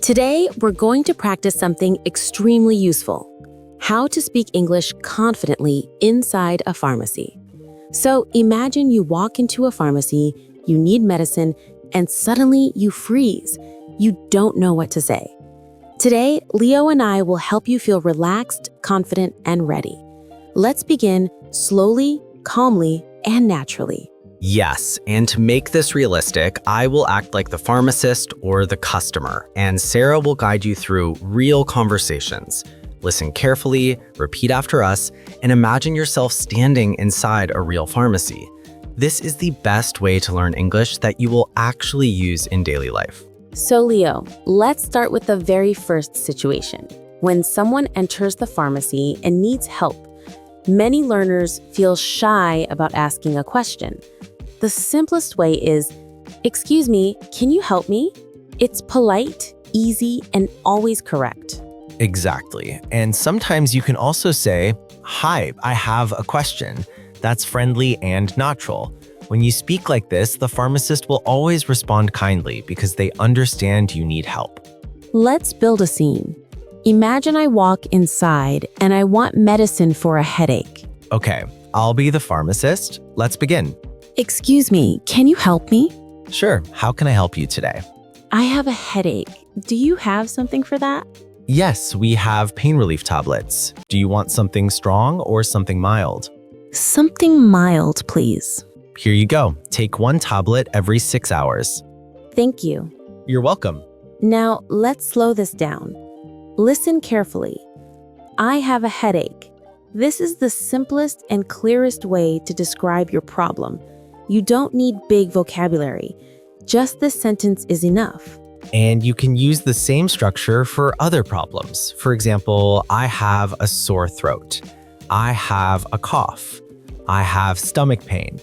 Today, we're going to practice something extremely useful: how to speak English confidently inside a pharmacy. So imagine you walk into a pharmacy, you need medicine, and suddenly you freeze. You don't know what to say. Today, Leo and I will help you feel relaxed, confident, and ready. Let's begin slowly, calmly, and naturally. Yes, and to make this realistic, I will act like the pharmacist or the customer, and Sarah will guide you through real conversations. Listen carefully, repeat after us, and imagine yourself standing inside a real pharmacy. This is the best way to learn English that you will actually use in daily life. So Leo, let's start with the very first situation. When someone enters the pharmacy and needs help, many learners feel shy about asking a question. The simplest way is, "Excuse me, can you help me?" It's polite, easy, and always correct. Exactly. And sometimes you can also say, "Hi, I have a question." That's friendly and natural. When you speak like this, the pharmacist will always respond kindly because they understand you need help. Let's build a scene. Imagine I walk inside and I want medicine for a headache. Okay, I'll be the pharmacist. Let's begin. "Excuse me, can you help me?" Sure, how can I help you today? "I have a headache. Do you have something for that?" Yes, we have pain relief tablets. Do you want something strong or something mild? "Something mild, please." Here you go. Take one tablet every 6 hours. Thank you. You're welcome. Now, let's slow this down. Listen carefully. "I have a headache." This is the simplest and clearest way to describe your problem. You don't need big vocabulary. Just this sentence is enough. And you can use the same structure for other problems. For example, I have a sore throat. I have a cough. I have stomach pain.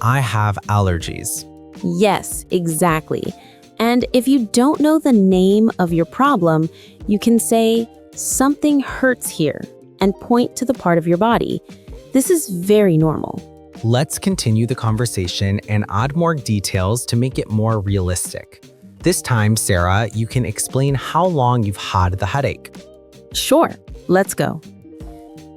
I have allergies. Yes, exactly. And if you don't know the name of your problem, you can say, "Something hurts here," and point to the part of your body. This is very normal. Let's continue the conversation and add more details to make it more realistic. This time, Sarah, you can explain how long you've had the headache. Sure, let's go.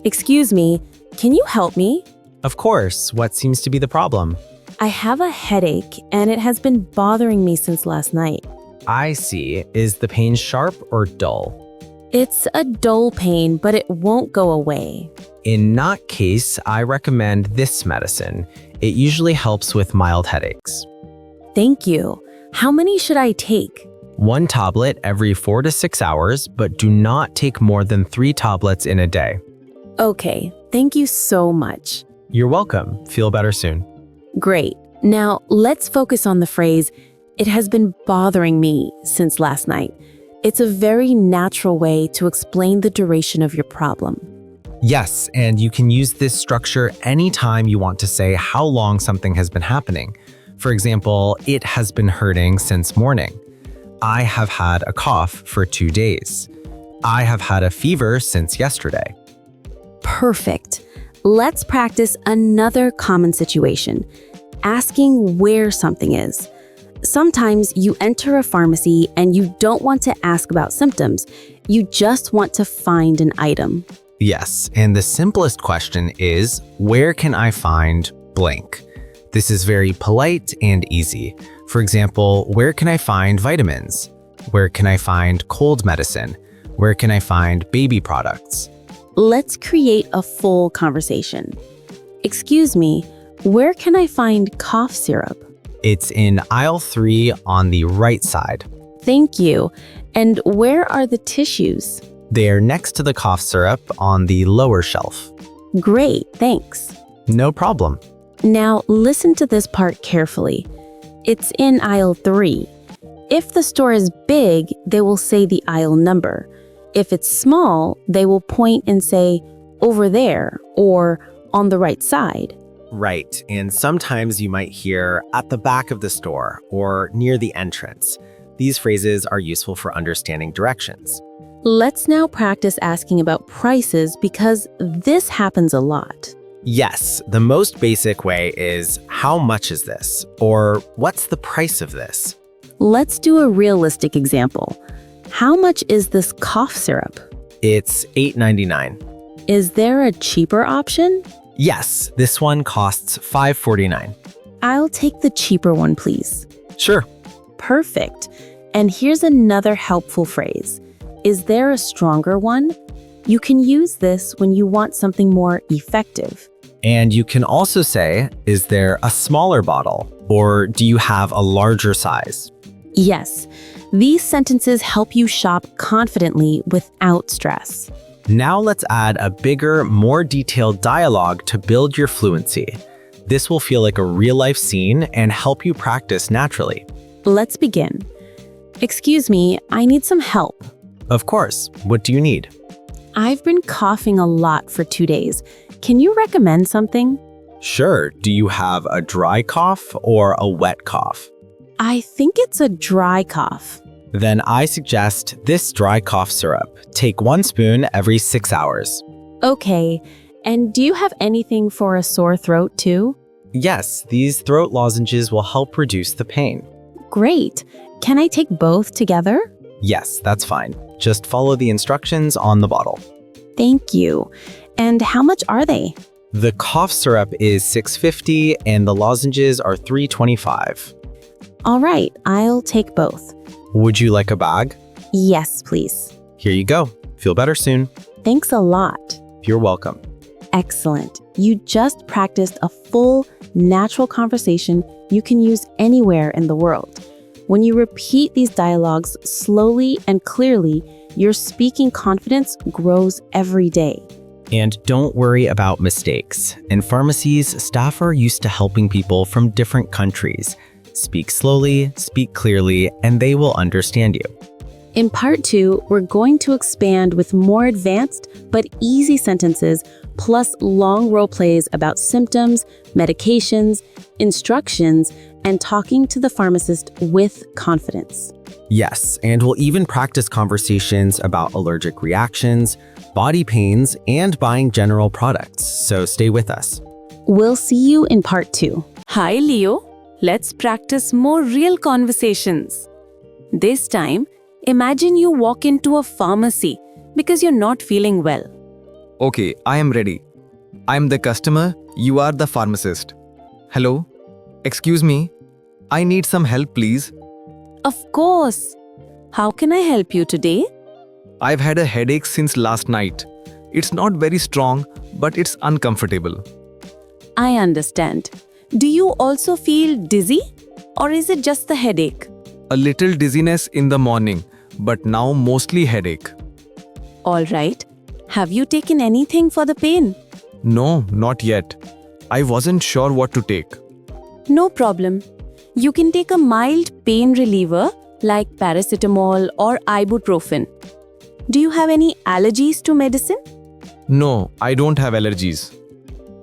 "Excuse me, can you help me?" Of course, what seems to be the problem? "I have a headache and it has been bothering me since last night." I see. Is the pain sharp or dull? "It's a dull pain, but it won't go away." In that case, I recommend this medicine. It usually helps with mild headaches. "Thank you. How many should I take?" One tablet every 4 to 6 hours, but do not take more than 3 tablets in a day. Okay, thank you so much. You're welcome. Feel better soon. Great. Now, let's focus on the phrase, "It has been bothering me since last night." It's a very natural way to explain the duration of your problem. Yes, and you can use this structure anytime you want to say how long something has been happening. For example, "It has been hurting since morning." "I have had a cough for 2 days." "I have had a fever since yesterday." Perfect. Let's practice another common situation, asking where something is. Sometimes you enter a pharmacy and you don't want to ask about symptoms. You just want to find an item. Yes, and the simplest question is, where can I find blank? This is very polite and easy. For example, where can I find vitamins? Where can I find cold medicine? Where can I find baby products? Let's create a full conversation. "Excuse me, where can I find cough syrup?" It's in aisle 3 on the right side. "Thank you. And where are the tissues?" They're next to the cough syrup on the lower shelf. "Great, thanks." No problem. Now listen to this part carefully. It's in aisle 3. If the store is big, they will say the aisle number. If it's small, they will point and say, "Over there," or "On the right side." Right, and sometimes you might hear "at the back of the store" or "near the entrance." These phrases are useful for understanding directions. Let's now practice asking about prices because this happens a lot. Yes, the most basic way is how much is this? Or what's the price of this? Let's do a realistic example. How much is this cough syrup? It's $8.99. Is there a cheaper option? Yes, this one costs $5.49. I'll take the cheaper one, please. Sure. Perfect. And here's another helpful phrase. Is there a stronger one? You can use this when you want something more effective. And you can also say, is there a smaller bottle? Or do you have a larger size? Yes, these sentences help you shop confidently without stress. Now let's add a bigger, more detailed dialogue to build your fluency. This will feel like a real-life scene and help you practice naturally. Let's begin. Excuse me, I need some help. Of course. What do you need? I've been coughing a lot for 2 days. Can you recommend something? Sure. Do you have a dry cough or a wet cough? I think it's a dry cough. Then I suggest this dry cough syrup. Take 1 spoon every 6 hours. Okay, and do you have anything for a sore throat too? Yes, these throat lozenges will help reduce the pain. Great. Can I take both together? Yes, that's fine. Just follow the instructions on the bottle. Thank you. And how much are they? The cough syrup is $6.50 and the lozenges are $3.25. All right, I'll take both. Would you like a bag? Yes, please. Here you go. Feel better soon. Thanks a lot. You're welcome. Excellent. You just practiced a full, natural conversation you can use anywhere in the world. When you repeat these dialogues slowly and clearly, your speaking confidence grows every day. And don't worry about mistakes. In pharmacies, staff are used to helping people from different countries. Speak slowly, speak clearly, and they will understand you. In part 2, we're going to expand with more advanced but easy sentences, plus long role plays about symptoms, medications, instructions, and talking to the pharmacist with confidence. Yes, and we'll even practice conversations about allergic reactions, body pains, and buying general products, so stay with us. We'll see you in part 2. Hi, Leo. Let's practice more real conversations. This time, imagine you walk into a pharmacy because you're not feeling well. Okay, I am ready. I am the customer, you are the pharmacist. Hello? Excuse me? I need some help, please. Of course. How can I help you today? I've had a headache since last night. It's not very strong, but it's uncomfortable. I understand. Do you also feel dizzy? Or is it just the headache? A little dizziness in the morning, but now mostly headache. All right. Have you taken anything for the pain? No, not yet. I wasn't sure what to take. No problem. You can take a mild pain reliever like paracetamol or ibuprofen. Do you have any allergies to medicine? No, I don't have allergies.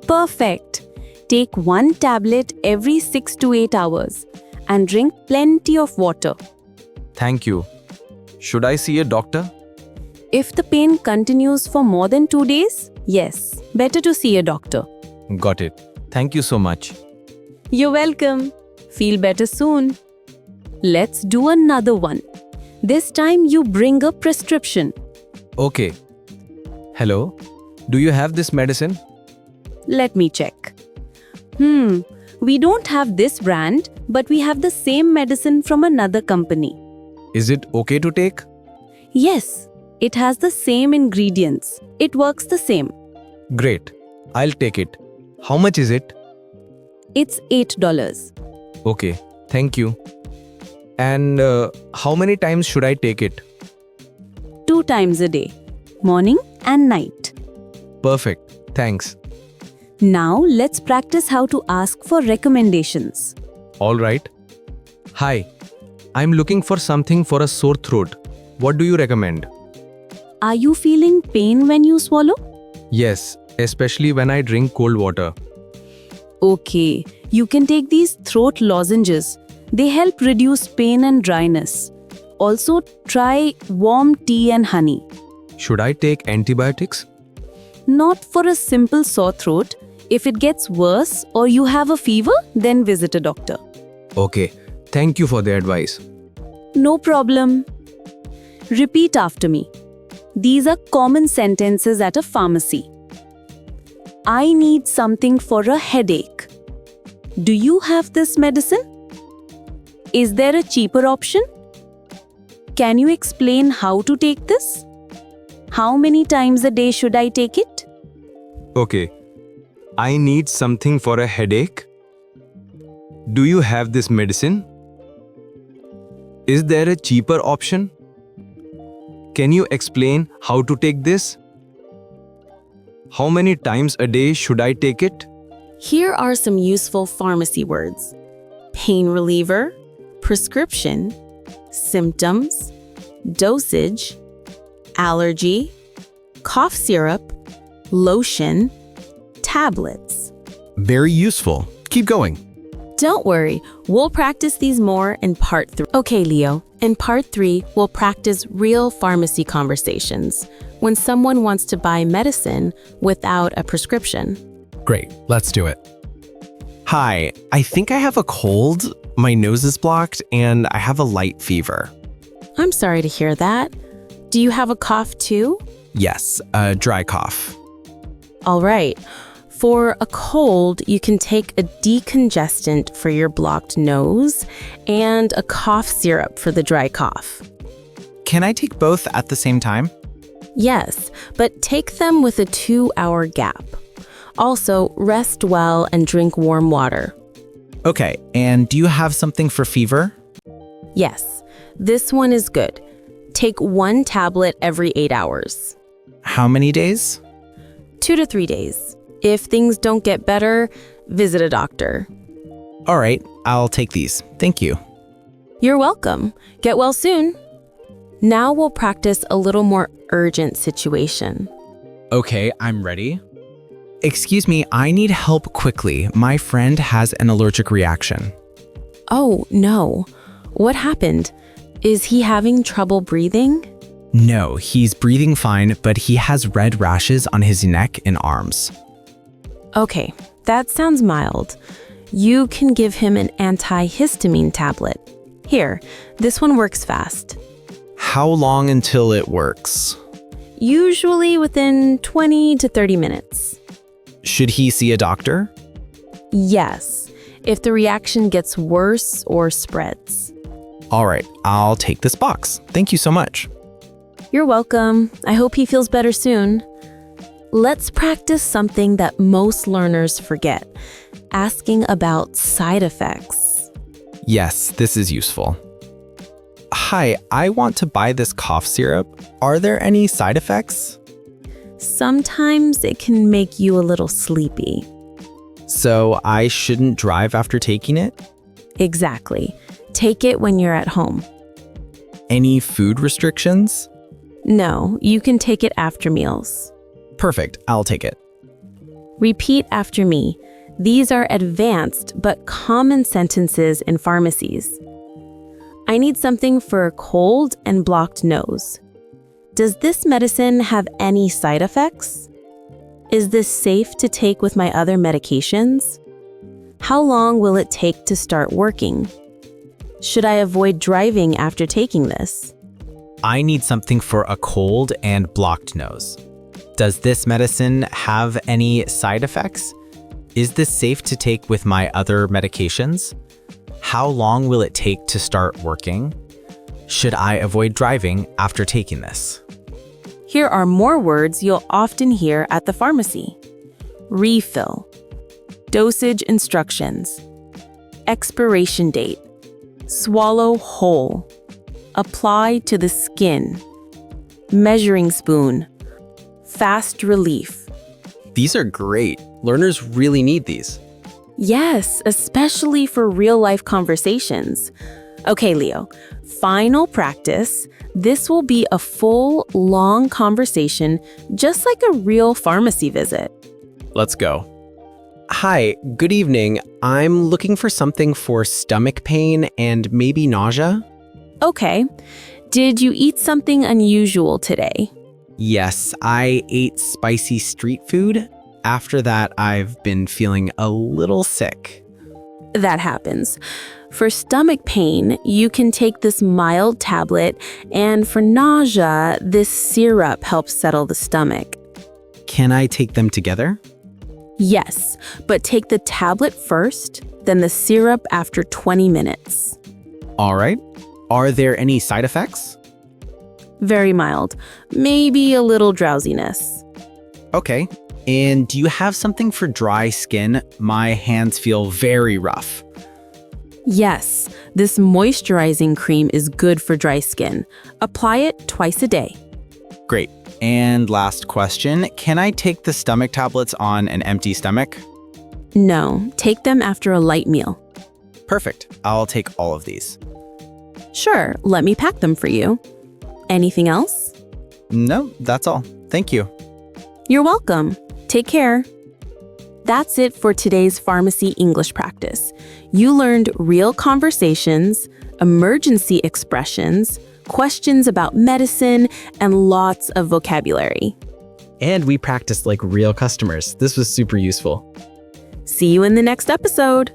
Perfect. Take 1 tablet every 6 to 8 hours and drink plenty of water. Thank you. Should I see a doctor? If the pain continues for more than 2 days, yes, better to see a doctor. Got it. Thank you so much. You're welcome. Feel better soon. Let's do another one. This time you bring a prescription. Okay. Hello? Do you have this medicine? Let me check. We don't have this brand, but we have the same medicine from another company. Is it okay to take? Yes, it has the same ingredients. It works the same. Great. I'll take it. How much is it? It's $8. Okay. Thank you. And how many times should I take it? 2 times a day, morning and night. Perfect. Thanks. Now let's practice how to ask for recommendations. All right. Hi. I'm looking for something for a sore throat. What do you recommend? Are you feeling pain when you swallow? Yes, especially when I drink cold water. Okay, you can take these throat lozenges. They help reduce pain and dryness. Also, try warm tea and honey. Should I take antibiotics? Not for a simple sore throat. If it gets worse or you have a fever, then visit a doctor. Okay, thank you for the advice. No problem. Repeat after me. These are common sentences at a pharmacy. I need something for a headache. Do you have this medicine? Is there a cheaper option? Can you explain how to take this? How many times a day should I take it? Okay. I need something for a headache. Do you have this medicine? Is there a cheaper option? Can you explain how to take this? How many times a day should I take it? Here are some useful pharmacy words: pain reliever, prescription, symptoms, dosage, allergy, cough syrup, lotion, tablets. Very useful. Keep going. Don't worry, we'll practice these more in part 3. Okay, Leo, in part 3, we'll practice real pharmacy conversations when someone wants to buy medicine without a prescription. Great. Let's do it. Hi, I think I have a cold, my nose is blocked, and I have a light fever. I'm sorry to hear that. Do you have a cough too? Yes, a dry cough. All right. For a cold, you can take a decongestant for your blocked nose and a cough syrup for the dry cough. Can I take both at the same time? Yes, but take them with a 2-hour gap. Also, rest well and drink warm water. Okay, and do you have something for fever? Yes, this one is good. Take 1 tablet every 8 hours. How many days? 2 to 3 days. If things don't get better, visit a doctor. All right, I'll take these. Thank you. You're welcome. Get well soon. Now we'll practice a little more urgent situation. Okay, I'm ready. Excuse me, I need help quickly. My friend has an allergic reaction. Oh, no. What happened? Is he having trouble breathing? No, he's breathing fine, but he has red rashes on his neck and arms. Okay, that sounds mild. You can give him an antihistamine tablet. Here, this one works fast. How long until it works? Usually within 20 to 30 minutes. Should he see a doctor? Yes, if the reaction gets worse or spreads. All right, I'll take this box. Thank you so much. You're welcome. I hope he feels better soon. Let's practice something that most learners forget: asking about side effects. Yes, this is useful. Hi, I want to buy this cough syrup. Are there any side effects? Sometimes it can make you a little sleepy. So I shouldn't drive after taking it? Exactly. Take it when you're at home. Any food restrictions? No, you can take it after meals. Perfect, I'll take it. Repeat after me. These are advanced but common sentences in pharmacies. I need something for a cold and blocked nose. Does this medicine have any side effects? Is this safe to take with my other medications? How long will it take to start working? Should I avoid driving after taking this? I need something for a cold and blocked nose. Does this medicine have any side effects? Is this safe to take with my other medications? How long will it take to start working? Should I avoid driving after taking this? Here are more words you'll often hear at the pharmacy: refill, dosage instructions, expiration date, swallow whole, apply to the skin, measuring spoon, fast relief. These are great. Learners really need these. Yes, especially for real-life conversations. Okay, Leo, final practice. This will be a full, long conversation, just like a real pharmacy visit. Let's go. Hi, good evening. I'm looking for something for stomach pain and maybe nausea. Okay, did you eat something unusual today? Yes, I ate spicy street food. After that, I've been feeling a little sick. That happens. For stomach pain, you can take this mild tablet, and for nausea, this syrup helps settle the stomach. Can I take them together? Yes, but take the tablet first, then the syrup after 20 minutes. All right. Are there any side effects? Very mild, maybe a little drowsiness. Okay. And do you have something for dry skin? My hands feel very rough. Yes, this moisturizing cream is good for dry skin. Apply it twice a day. Great. And last question, can I take the stomach tablets on an empty stomach? No, take them after a light meal. Perfect. I'll take all of these. Sure, let me pack them for you. Anything else? No, that's all. Thank you. You're welcome. Take care. That's it for today's pharmacy English practice. You learned real conversations, emergency expressions, questions about medicine, and lots of vocabulary. And we practiced like real customers. This was super useful. See you in the next episode.